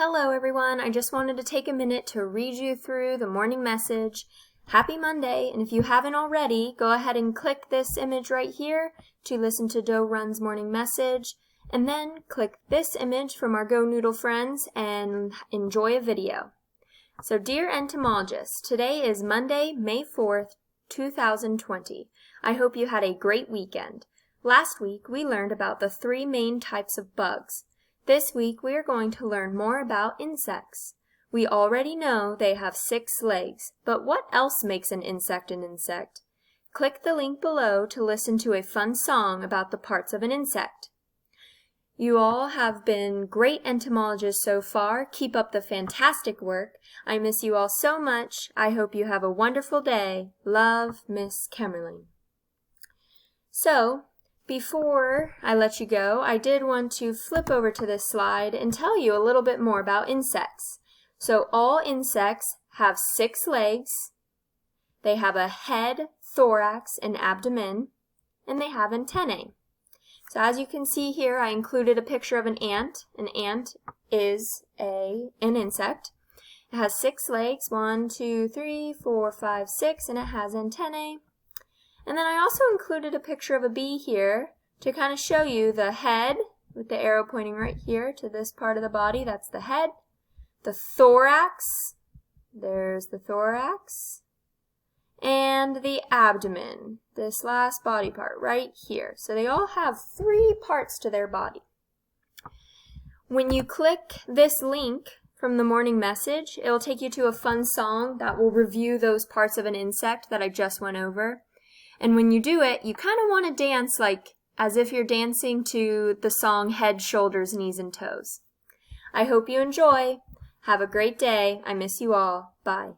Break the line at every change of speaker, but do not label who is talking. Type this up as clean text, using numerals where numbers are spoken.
Hello everyone, I just wanted to take a minute to read you through the morning message. Happy Monday, and if you haven't already, go ahead and click this image right here to listen to Doe Run's morning message, and then click this image from our Go Noodle friends and enjoy a video. So dear entomologists, today is Monday, May 4th, 2020. I hope you had a great weekend. Last week we learned about the three main types of bugs. This week we are going to learn more about insects. We already know they have 6 legs, but what else makes an insect an insect? Click the link below to listen to a fun song about the parts of an insect. You all have been great entomologists so far. Keep up the fantastic work. I miss you all so much. I hope you have a wonderful day. Love, Miss Kemmerling. So, before I let you go, I did want to flip over to this slide and tell you a little bit more about insects. So all insects have 6 legs, they have a head, thorax, and abdomen, and they have antennae. So as you can see here, I included a picture of an ant. An ant is an insect. It has 6 legs, 1, 2, 3, 4, 5, 6, and it has antennae. And then I also included a picture of a bee here to kind of show you the head, with the arrow pointing right here to this part of the body, that's the head. The thorax, there's the thorax. And the abdomen, this last body part right here. So they all have 3 parts to their body. When you click this link from the morning message, it'll take you to a fun song that will review those parts of an insect that I just went over. And when you do it, you kind of want to dance like as if you're dancing to the song Head, Shoulders, Knees, and Toes. I hope you enjoy. Have a great day. I miss you all. Bye.